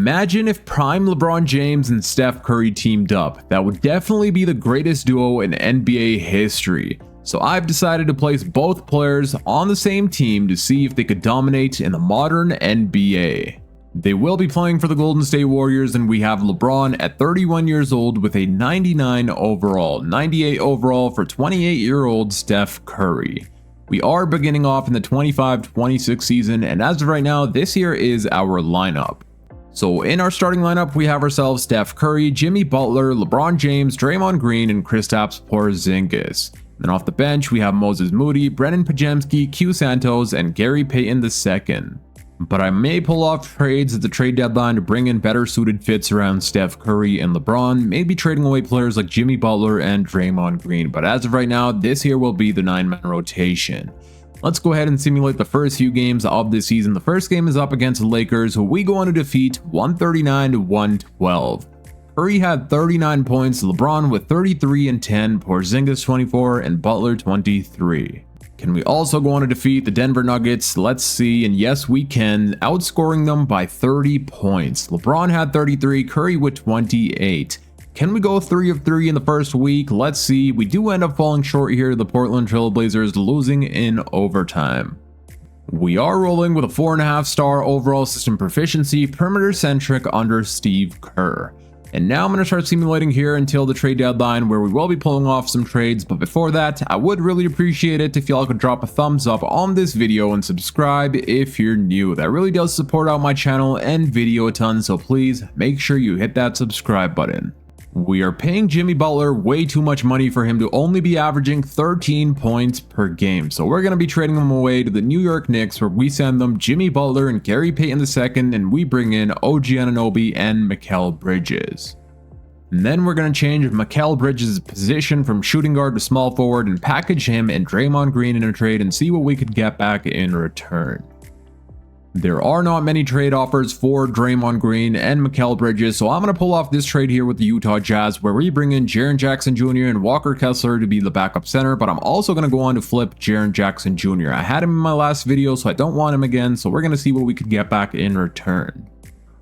imagine if prime LeBron James and Steph Curry teamed up. That would definitely be the greatest duo in NBA history. So I've decided to place both players on the same team to see if they could dominate in the modern NBA. They will be playing for the Golden State Warriors, and we have LeBron at 31 years old with a 99 overall, 98 overall for 28-year-old Steph Curry. We are beginning off in the 25-26 season, and as of right now, this here is our lineup. So in our starting lineup, we have ourselves Steph Curry, Jimmy Butler, LeBron James, Draymond Green, and Kristaps Porzingis. Then off the bench, we have Moses Moody, Brennan Pajemski, Q Santos, and Gary Payton II. But I may pull off trades at the trade deadline to bring in better suited fits around Steph Curry and LeBron, maybe trading away players like Jimmy Butler and Draymond Green. But as of right now, this here will be the 9-man rotation. Let's go ahead and simulate the first few games of this season. The first game is up against the Lakers, who we go on to defeat 139-112. Curry had 39 points, LeBron with 33 and 10, Porzingis 24, and Butler 23. Can we also go on to defeat the Denver Nuggets? Let's see, and yes we can, outscoring them by 30 points. LeBron had 33, Curry with 28. Can we go 3 of 3 in the first week? Let's see, we do end up falling short here, the Portland Trail Blazers losing in overtime. We are rolling with a 4.5-star overall system proficiency, perimeter centric under Steve Kerr. And now I'm going to start simulating here until the trade deadline, where we will be pulling off some trades. But before that, I would really appreciate it if y'all could drop a thumbs up on this video and subscribe if you're new. That really does support out my channel and video a ton, so please make sure you hit that subscribe button. We are paying Jimmy Butler way too much money for him to only be averaging 13 points per game. So we're going to be trading him away to the New York Knicks, where we send them Jimmy Butler and Gary Payton II, and we bring in OG Anunoby and Mikal Bridges. And then we're going to change Mikal Bridges' position from shooting guard to small forward and package him and Draymond Green in a trade and see what we could get back in return. There are not many trade offers for Draymond Green and Mikal Bridges, so I'm going to pull off this trade here with the Utah Jazz, where we bring in Jaren Jackson Jr. and Walker Kessler to be the backup center, but I'm also going to go on to flip Jaren Jackson Jr. I had him in my last video, so I don't want him again, so we're going to see what we could get back in return.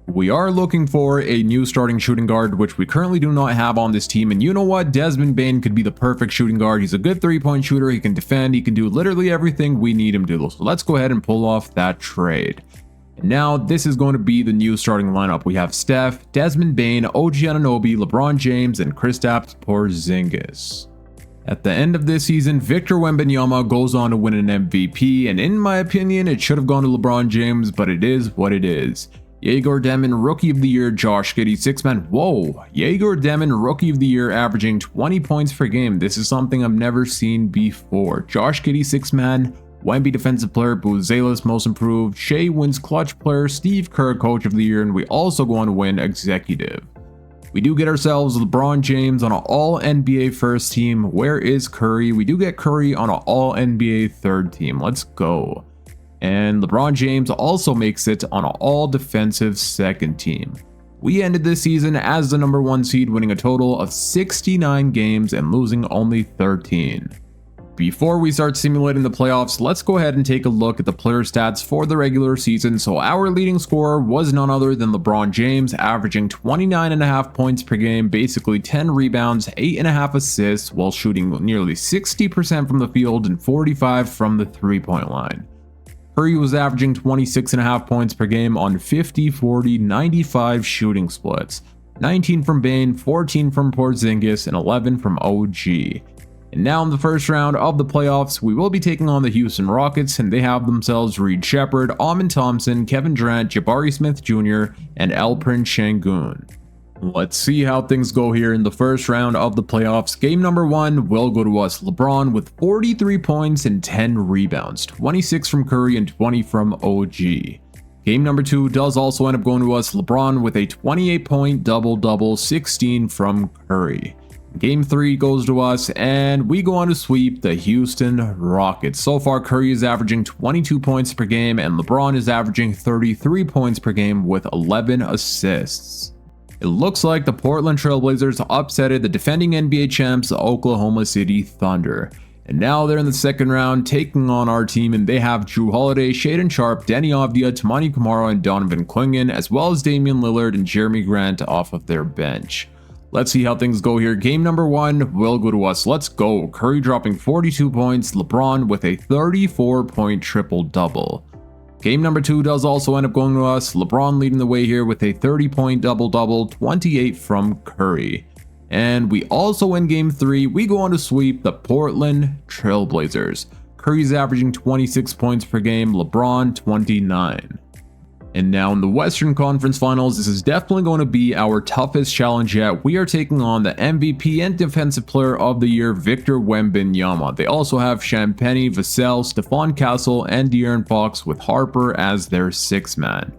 We are looking for a new starting shooting guard, which we currently do not have on this team, and you know what? Desmond Bane could be the perfect shooting guard. He's a good 3-point shooter, he can defend, he can do literally everything we need him to do. So let's go ahead and pull off that trade. And now this is going to be the new starting lineup. We have Steph, Desmond Bane, OG Anunoby, LeBron James, and Kristaps Porzingis. At the end of this season, Victor Wembanyama goes on to win an MVP, and in my opinion, it should have gone to LeBron James, but it is what it is. Yegor Demon, Rookie of the Year, Josh Giddey, 6-man. Whoa, Yegor Demon, Rookie of the Year, averaging 20 points per game. This is something I've never seen before. Josh Giddey, 6-man. Wemby, Defensive Player, Buzelis, Most Improved. Shea wins Clutch Player, Steve Kerr, Coach of the Year, and we also go on to win Executive. We do get ourselves LeBron James on an All-NBA first team. Where is Curry? We do get Curry on an All-NBA third team. Let's go. And LeBron James also makes it on an all-defensive second team. We ended this season as the #1 seed, winning a total of 69 games and losing only 13. Before we start simulating the playoffs, let's go ahead and take a look at the player stats for the regular season. So our leading scorer was none other than LeBron James, averaging 29.5 points per game, basically 10 rebounds, 8.5 assists, while shooting nearly 60% from the field and 45% from the 3-point line. Curry was averaging 26.5 points per game on 50, 40, 95 shooting splits, 19 from Bane, 14 from Porzingis, and 11 from OG. And now in the first round of the playoffs, we will be taking on the Houston Rockets, and they have themselves Reed Shepherd, Amin Thompson, Kevin Durant, Jabari Smith Jr., and Alperen Şengün. Let's see how things go here in the first round of the playoffs. Game number 1 will go to us. LeBron with 43 points and 10 rebounds, 26 from Curry and 20 from OG. Game number 2 does also end up going to us. LeBron with a 28-point double-double, 16 from Curry. Game 3 goes to us, and we go on to sweep the Houston Rockets. So far, Curry is averaging 22 points per game, and LeBron is averaging 33 points per game with 11 assists. It looks like the Portland Trail Blazers upsetted the defending NBA champs, the Oklahoma City Thunder. And now they're in the second round taking on our team, and they have Drew Holiday, Shaedon Sharpe, Deni Avdija, Tamani Kamara, and Donovan Clingan, as well as Damian Lillard and Jeremy Grant off of their bench. Let's see how things go here. Game number 1 will go to us. Let's go. Curry dropping 42 points, LeBron with a 34-point triple-double. Game number 2 does also end up going to us. LeBron leading the way here with a 30-point double-double, 28 from Curry. And we also win game 3. We go on to sweep the Portland Trail Blazers. Curry's averaging 26 points per game, LeBron 29. And now in the Western Conference Finals, this is definitely going to be our toughest challenge yet. We are taking on the MVP and Defensive Player of the Year, Victor Wembanyama. They also have Champagnie, Vassell, Stephon Castle, and De'Aaron Fox with Harper as their 6th man.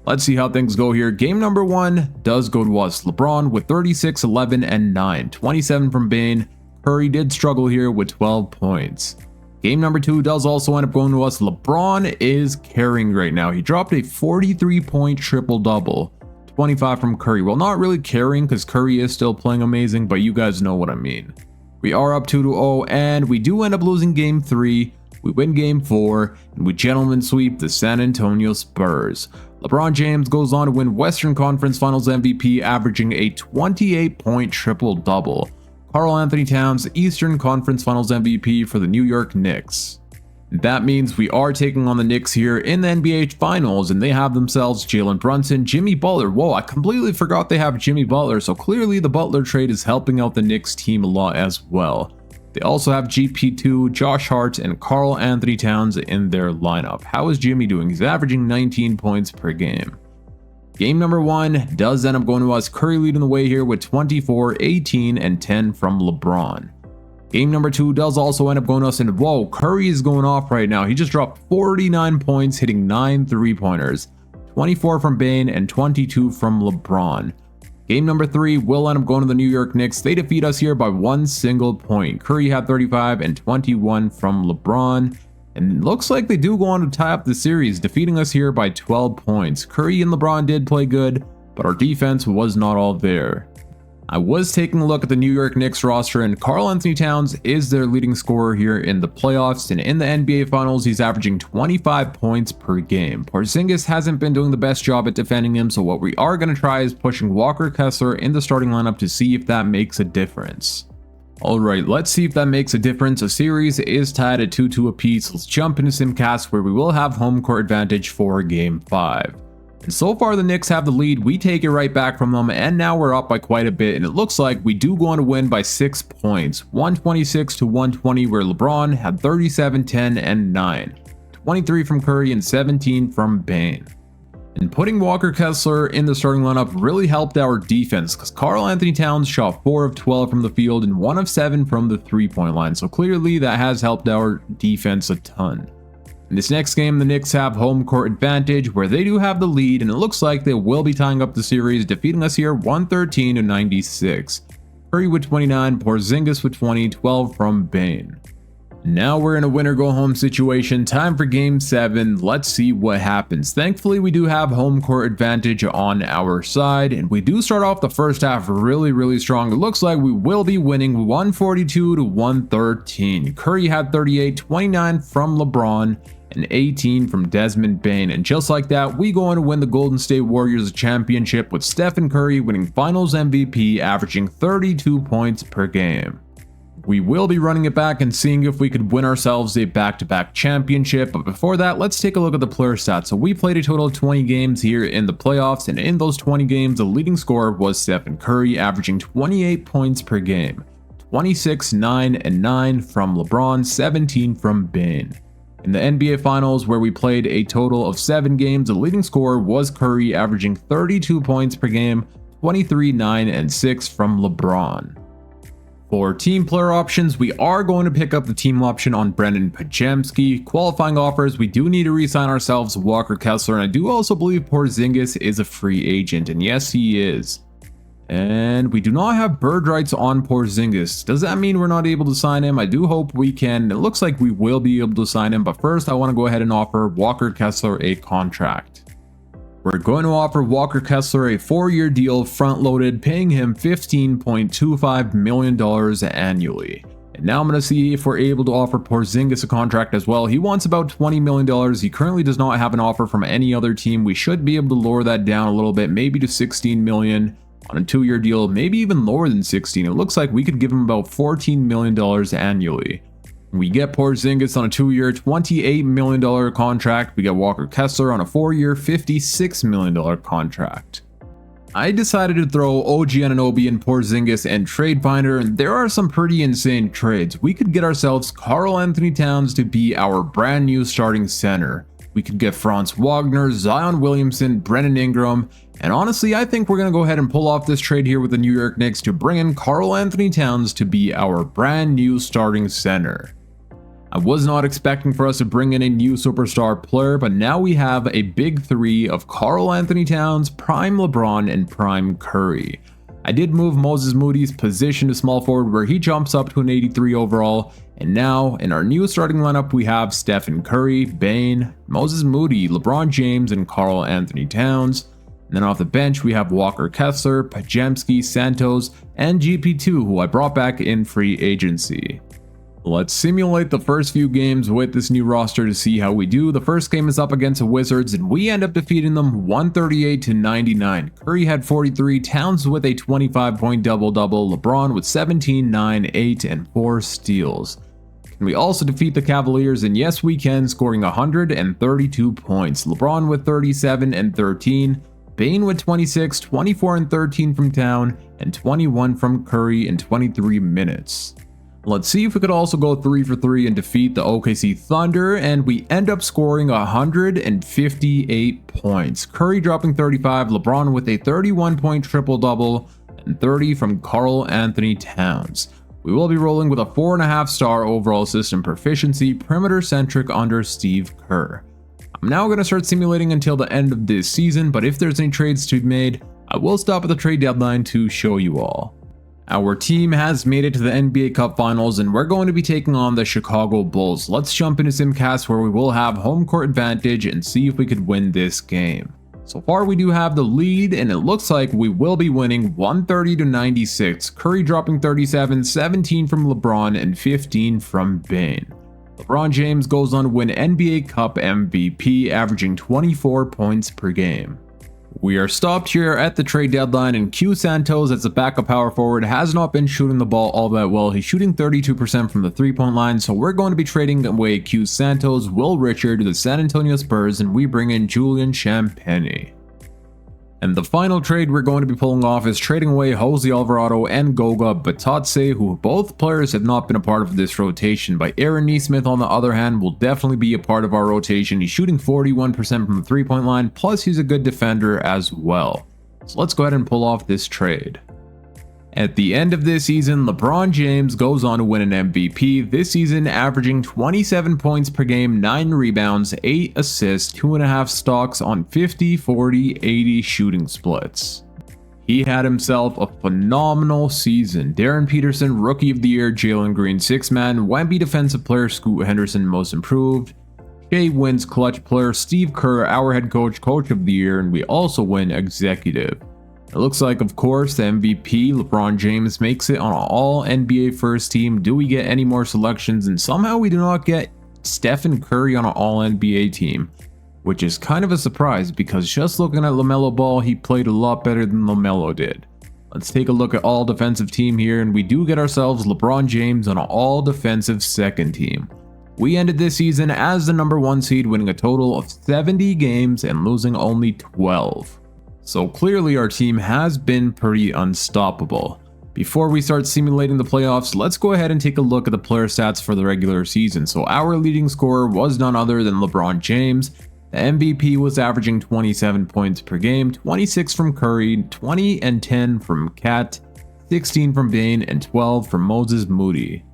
Let's see how things go here. Game number 1 does go to us. LeBron with 36, 11, and 9. 27 from Bane. Curry did struggle here with 12 points. Game number 2 does also end up going to us. LeBron is carrying right now. He dropped a 43-point triple-double. 25 from Curry. Well, not really carrying because Curry is still playing amazing, but you guys know what I mean. We are up 2-0, and we do end up losing game 3. We win game 4, and we gentlemen sweep the San Antonio Spurs. LeBron James goes on to win Western Conference Finals MVP, averaging a 28-point triple-double. Karl Anthony Towns, Eastern Conference Finals MVP for the New York Knicks. That means we are taking on the Knicks here in the NBA Finals, and they have themselves Jalen Brunson, Jimmy Butler. Whoa, I completely forgot they have Jimmy Butler, so clearly the Butler trade is helping out the Knicks team a lot as well. They also have GP2, Josh Hart, and Karl Anthony Towns in their lineup. How is Jimmy doing? He's averaging 19 points per game. Game number 1 does end up going to us. Curry leading the way here with 24, 18, and 10 from LeBron. Game number 2 does also end up going to us, and whoa, Curry is going off right now. He just dropped 49 points, hitting 9 3-pointers. 24 from Bane and 22 from LeBron. Game number 3 will end up going to the New York Knicks. They defeat us here by 1 single point. Curry had 35 and 21 from LeBron. And looks like they do go on to tie up the series, defeating us here by 12 points. Curry and LeBron did play good, but our defense was not all there. I was taking a look at the New York Knicks roster, and Karl Anthony Towns is their leading scorer here in the playoffs, and in the NBA Finals, he's averaging 25 points per game. Porzingis hasn't been doing the best job at defending him, so what we are going to try is pushing Walker Kessler in the starting lineup to see if that makes a difference. Alright, let's see if that makes a difference. The series is tied at 2-2 apiece. Let's jump into Simcast where we will have home court advantage for Game 5. And so far the Knicks have the lead. We take it right back from them, and now we're up by quite a bit, and it looks like we do go on to win by 6 points. 126-120, where LeBron had 37, 10, and 9. 23 from Curry and 17 from Bane. And putting Walker Kessler in the starting lineup really helped our defense, because Karl Anthony Towns shot 4 of 12 from the field and 1 of 7 from the 3-point line, so clearly that has helped our defense a ton. In this next game, the Knicks have home court advantage, where they do have the lead, and it looks like they will be tying up the series, defeating us here 113-96. Curry with 29, Porzingis with 20, 12 from Bane. Now we're in a winner-go-home situation. Time for Game 7. Let's see what happens. Thankfully, we do have home court advantage on our side, and we do start off the first half really strong. It looks like we will be winning 142-113. Curry had 38, 29 from LeBron, and 18 from Desmond Bane. And just like that, we go on to win the Golden State Warriors championship with Stephen Curry winning Finals MVP, averaging 32 points per game. We will be running it back and seeing if we could win ourselves a back-to-back championship, but before that, let's take a look at the player stats. So we played a total of 20 games here in the playoffs, and in those 20 games, the leading scorer was Stephen Curry, averaging 28 points per game. 26, 9, and 9 from LeBron, 17 from Bane. In the NBA Finals, where we played a total of 7 games, the leading scorer was Curry, averaging 32 points per game, 23, 9, and 6 from LeBron. For team player options, we are going to pick up the team option on Brendan Pajemski. Qualifying offers, we do need to re-sign ourselves Walker Kessler, and I do also believe Porzingis is a free agent, and yes, he is. And we do not have bird rights on Porzingis. Does that mean we're not able to sign him? I do hope we can. It looks like we will be able to sign him, but first I want to go ahead and offer Walker Kessler a contract. We're going to offer Walker Kessler a 4-year deal front-loaded, paying him $15.25 million annually. And now I'm going to see if we're able to offer Porzingis a contract as well. He wants about $20 million. He currently does not have an offer from any other team. We should be able to lower that down a little bit, maybe to $16 million on a 2-year deal, maybe even lower than 16. It looks like we could give him about $14 million annually. We get Porzingis on a 2-year, $28 million contract. We get Walker Kessler on a 4-year, $56 million contract. I decided to throw OG Anunoby and Porzingis and Trade Finder, and there are some pretty insane trades. We could get ourselves Karl Anthony Towns to be our brand new starting center. We could get Franz Wagner, Zion Williamson, Brennan Ingram, and honestly, I think we're going to go ahead and pull off this trade here with the New York Knicks to bring in Karl Anthony Towns to be our brand new starting center. I was not expecting for us to bring in a new superstar player, but now we have a big three of Karl Anthony Towns, prime LeBron, and prime Curry. I did move Moses Moody's position to small forward where he jumps up to an 83 overall, and now in our new starting lineup we have Stephen Curry, Bane, Moses Moody, LeBron James, and Karl Anthony Towns. And then off the bench we have Walker Kessler, Podziemski, Santos, and GP2, who I brought back in free agency. Let's simulate the first few games with this new roster to see how we do. The first game is up against the Wizards and we end up defeating them 138-99. Curry had 43, Towns with a 25-point double-double, LeBron with 17, 9, 8, and 4 steals. Can we also defeat the Cavaliers? And yes we can, scoring 132 points. LeBron with 37 and 13, Bane with 26, 24 and 13 from Town, and 21 from Curry in 23 minutes. Let's see if we could also go 3 for 3 and defeat the OKC Thunder, and we end up scoring 158 points. Curry dropping 35, LeBron with a 31-point triple-double, and 30 from Karl Anthony Towns. We will be rolling with a 4.5-star overall system proficiency, perimeter-centric under Steve Kerr. I'm now going to start simulating until the end of this season, but if there's any trades to be made, I will stop at the trade deadline to show you all. Our team has made it to the NBA Cup Finals and we're going to be taking on the Chicago Bulls. Let's jump into Simcast where we will have home court advantage and see if we could win this game. So far we do have the lead and it looks like we will be winning 130-96. Curry dropping 37, 17 from LeBron and 15 from Bane. LeBron James goes on to win NBA Cup MVP, averaging 24 points per game. We are stopped here at the trade deadline and Q Santos as a backup power forward has not been shooting the ball all that well. He's shooting 32% from the 3-point line, so we're going to be trading away Q Santos, Will Richard to the San Antonio Spurs, and we bring in Julian Champagnie. And the final trade we're going to be pulling off is trading away Jose Alvarado and Goga Batadze, who both players have not been a part of this rotation. But Aaron Nesmith, on the other hand, will definitely be a part of our rotation. He's shooting 41% from the 3-point line, plus he's a good defender as well. So let's go ahead and pull off this trade. At the end of this season, LeBron James goes on to win an MVP, this season averaging 27 points per game, 9 rebounds, 8 assists, 2.5 stocks on 50, 40, 80 shooting splits. He had himself a phenomenal season. Darren Peterson, Rookie of the Year, Jalen Green, 6-man, Wemby Defensive Player, Scoot Henderson, Most Improved, Shea wins Clutch Player, Steve Kerr, our Head Coach, Coach of the Year, and we also win Executive. It looks like, of course, the MVP, LeBron James, makes it on an all-NBA first team. Do we get any more selections? And somehow we do not get Stephen Curry on an all-NBA team, which is kind of a surprise because just looking at LaMelo Ball, he played a lot better than LaMelo did. Let's take a look at all-defensive team here, and we do get ourselves LeBron James on an all-defensive second team. We ended this season as the #1 seed, winning a total of 70 games and losing only 12. So clearly our team has been pretty unstoppable. Before we start simulating the playoffs, let's go ahead and take a look at the player stats for the regular season. So our leading scorer was none other than LeBron James. The MVP was averaging 27 points per game, 26 from Curry, 20 and 10 from Cat, 16 from Bane, and 12 from Moses Moody.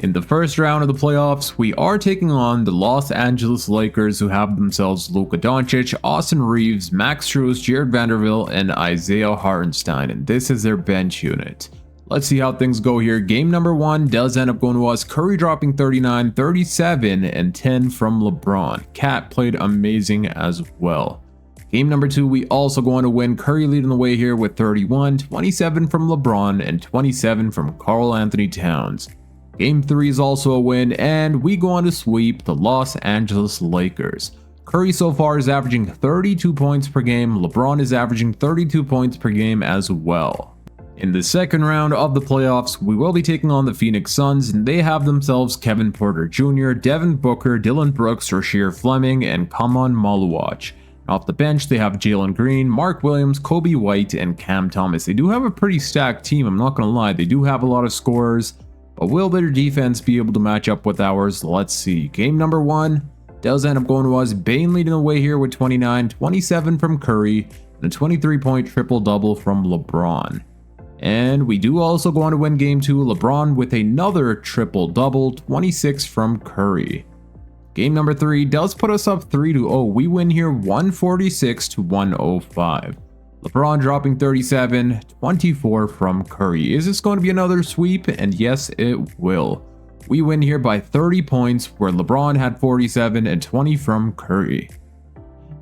In the first round of the playoffs, we are taking on the Los Angeles Lakers, who have themselves Luka Doncic, Austin Reeves, Max Strus, Jared Vanderbilt, and Isaiah Hartenstein, and this is their bench unit. Let's see how things go here. Game number 1 does end up going to us. Curry dropping 39, 37, and 10 from LeBron. Cat played amazing as well. Game number 2, we also go on to win. Curry leading the way here with 31, 27 from LeBron, and 27 from Karl Anthony Towns. Game 3 is also a win, and we go on to sweep the Los Angeles Lakers. Curry so far is averaging 32 points per game. LeBron is averaging 32 points per game as well. In the second round of the playoffs, we will be taking on the Phoenix Suns, and they have themselves Kevin Porter Jr., Devin Booker, Dillon Brooks, Rasheer Fleming, and Kaman Maluach. Off the bench, they have Jalen Green, Mark Williams, Kobe White, and Cam Thomas. They do have a pretty stacked team, I'm not going to lie. They do have a lot of scorers, but will their defense be able to match up with ours? Let's see. Game number 1 does end up going to us. Bane leading the way here with 29, 27 from Curry, and a 23-point triple-double from LeBron. And we do also go on to win game 2, LeBron with another triple-double, 26 from Curry. Game number 3 does put us up 3-0. We win here 146-105. LeBron dropping 37, 24 from Curry. Is this going to be another sweep? And yes, it will. We win here by 30 points, where LeBron had 47 and 20 from Curry.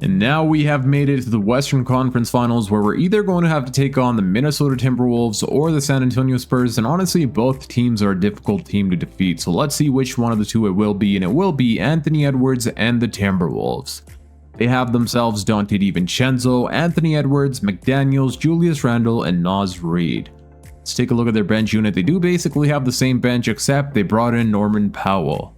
And now we have made it to the Western Conference Finals, where we're either going to have to take on the Minnesota Timberwolves or the San Antonio Spurs, and honestly both teams are a difficult team to defeat, so let's see which one of the two it will be, and it will be Anthony Edwards and the Timberwolves. They have themselves Dante DiVincenzo, Anthony Edwards, McDaniels, Julius Randle, and Naz Reid. Let's take a look at their bench unit. They do basically have the same bench, except they brought in Norman Powell.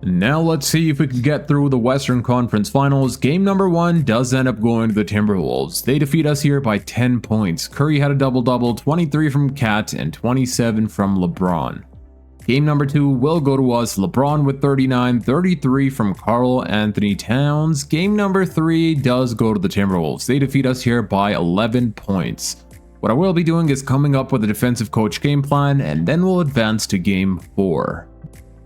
Now let's see if we can get through the Western Conference Finals. Game number 1 does end up going to the Timberwolves. They defeat us here by 10 points. Curry had a double-double, 23 from Cat and 27 from LeBron. Game number 2 will go to us. LeBron with 39, 33 from Karl Anthony Towns. Game number 3 does go to the Timberwolves. They defeat us here by 11 points. What I will be doing is coming up with a defensive coach game plan, and then we'll advance to game 4.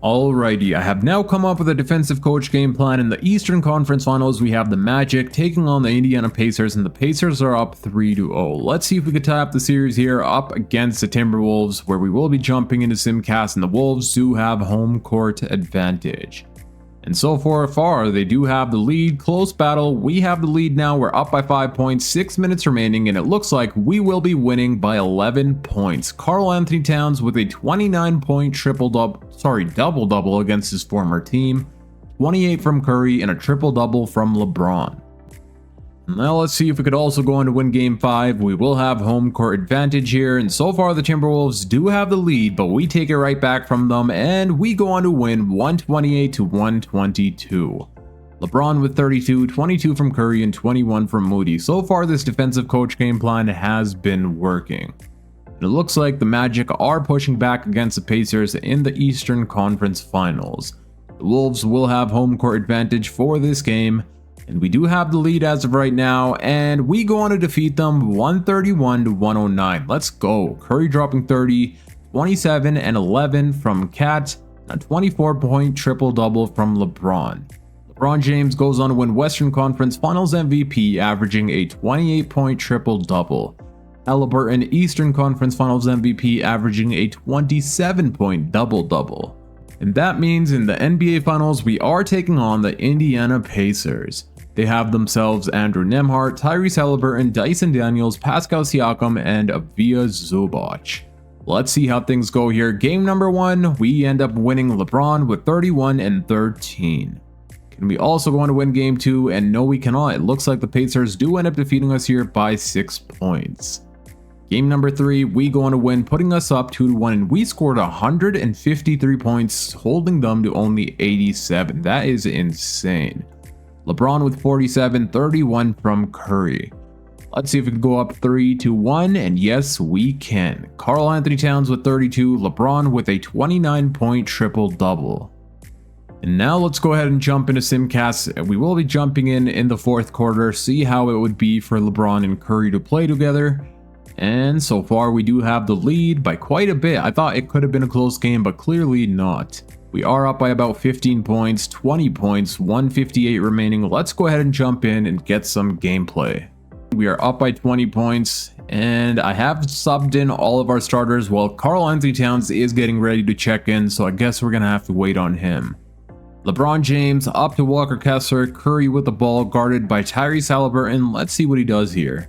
Alrighty, I have now come up with a defensive coach game plan. In the Eastern Conference Finals, we have the Magic taking on the Indiana Pacers, and the Pacers are up 3-0. Let's see if we could tie up the series here up against the Timberwolves, where we will be jumping into Simcast, and the Wolves do have home court advantage. And so far, they do have the lead. Close battle. We have the lead now. We're up by 5 points, 6 minutes remaining, and it looks like we will be winning by 11 points. Karl Anthony Towns with a 29-point double-double against his former team, 28 from Curry, and a triple-double from LeBron. Now let's see if we could also go on to win game 5. We will have home court advantage here, and so far the Timberwolves do have the lead, but we take it right back from them, and we go on to win 128-122. LeBron with 32, 22 from Curry, and 21 from Moody. So far this defensive coach game plan has been working. And it looks like the Magic are pushing back against the Pacers in the Eastern Conference Finals. The Wolves will have home court advantage for this game, and we do have the lead as of right now, and we go on to defeat them 131-109. Let's go. Curry dropping 30, 27 and 11 from Cat, a 24-point triple-double from LeBron. LeBron James goes on to win Western Conference Finals MVP, averaging a 28-point triple-double. Halliburton Eastern Conference Finals MVP, averaging a 27-point double-double. And that means in the NBA Finals, we are taking on the Indiana Pacers. They have themselves Andrew Nembhard, Tyrese Halliburton, Dyson Daniels, Pascal Siakam, and Avia Zubac. Let's see how things go here. Game number 1, we end up winning LeBron with 31 and 13. Can we also go on to win game 2? And no, we cannot. It looks like the Pacers do end up defeating us here by 6 points. Game number 3, we go on to win, putting us up 2-1, and we scored 153 points, holding them to only 87. That is insane. LeBron with 47, 31 from Curry. Let's see if we can go up 3-1, and yes, we can. Karl Anthony Towns with 32, LeBron with a 29-point triple-double. And now let's go ahead and jump into Simcast. We will be jumping in the fourth quarter, see how it would be for LeBron and Curry to play together. And so far we do have the lead by quite a bit. I thought it could have been a close game, but clearly not. We are up by about 15 points, 20 points, 158 remaining. Let's go ahead and jump in and get some gameplay. We are up by 20 points, and I have subbed in all of our starters while Karl Anthony Towns is getting ready to check in, so I guess we're going to have to wait on him. LeBron James up to Walker Kessler, Curry with the ball guarded by Tyrese Halliburton. Let's see what he does here.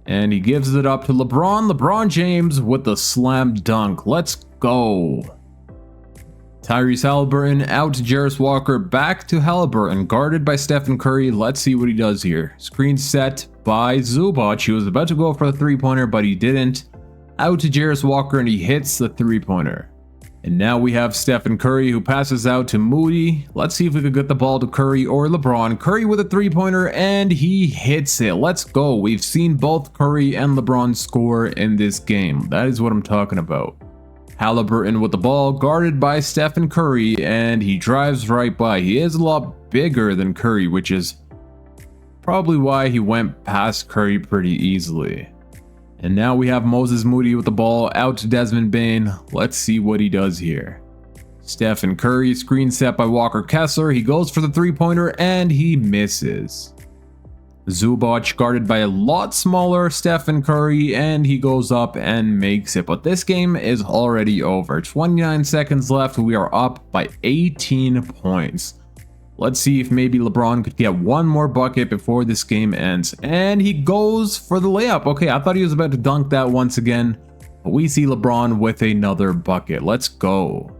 And he gives it up to LeBron James with the slam dunk. Let's go. Tyrese Halliburton out to Jarris Walker, back to Halliburton, guarded by Stephen Curry. Let's see what he does here. Screen set by Zubac. He was about to go for the three-pointer, but he didn't. Out to Jarris Walker, and he hits the three-pointer. And now we have Stephen Curry, who passes out to Moody. Let's see if we could get the ball to Curry or LeBron. Curry with a three-pointer, and he hits it. Let's go. We've seen both Curry and LeBron score in this game. That is what I'm talking about. Halliburton with the ball, guarded by Stephen Curry, and he drives right by. He is a lot bigger than Curry, which is probably why he went past Curry pretty easily. And now we have Moses Moody with the ball, out to Desmond Bane. Let's see what he does here. Stephen Curry, screen set by Walker Kessler. He goes for the three-pointer, and he misses. Zubac guarded by a lot smaller Stephen Curry, and he goes up and makes it. But this game is already over. 29 seconds left. We are up by 18 points. Let's see if maybe LeBron could get one more bucket before this game ends. And he goes for the layup. Okay, I thought he was about to dunk that once again. But we see LeBron with another bucket. Let's go.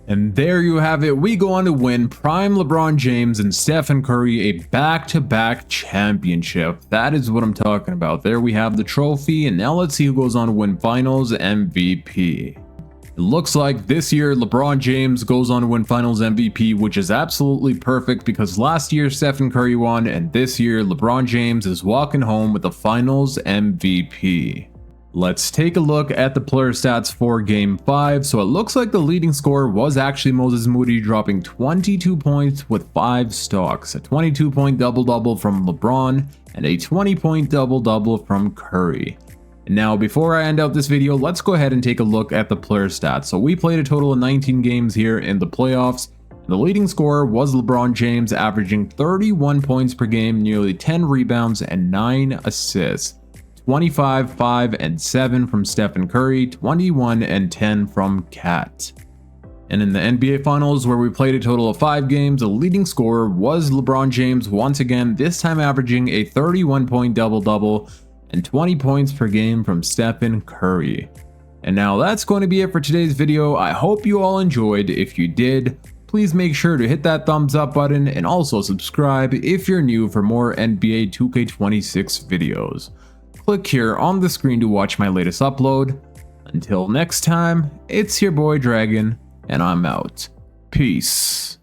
And there you have it. We go on to win prime LeBron James and Stephen Curry a back-to-back championship. That is what I'm talking about. There we have the trophy. And now let's see who goes on to win Finals MVP. It looks like this year LeBron James goes on to win Finals MVP, which is absolutely perfect because last year Stephen Curry won, and this year LeBron James is walking home with the Finals MVP. Let's take a look at the player stats for Game 5. So it looks like the leading scorer was actually Moses Moody, dropping 22 points with 5 stocks, a 22-point double-double from LeBron, and a 20-point double-double from Curry. Now, before I end out this video, let's go ahead and take a look at the player stats. So we played a total of 19 games here in the playoffs. The leading scorer was LeBron James, averaging 31 points per game, nearly 10 rebounds, and 9 assists. 25, 5, and 7 from Stephen Curry, 21 and 10 from Cat. And in the NBA Finals, where we played a total of 5 games, the leading scorer was LeBron James once again, this time averaging a 31-point double-double, and 20 points per game from Stephen Curry. And now that's going to be it for today's video. I hope you all enjoyed. If you did, please make sure to hit that thumbs up button and also subscribe if you're new for more NBA 2K26 videos. Click here on the screen to watch my latest upload. Until next time, it's your boy Dragon, and I'm out. Peace.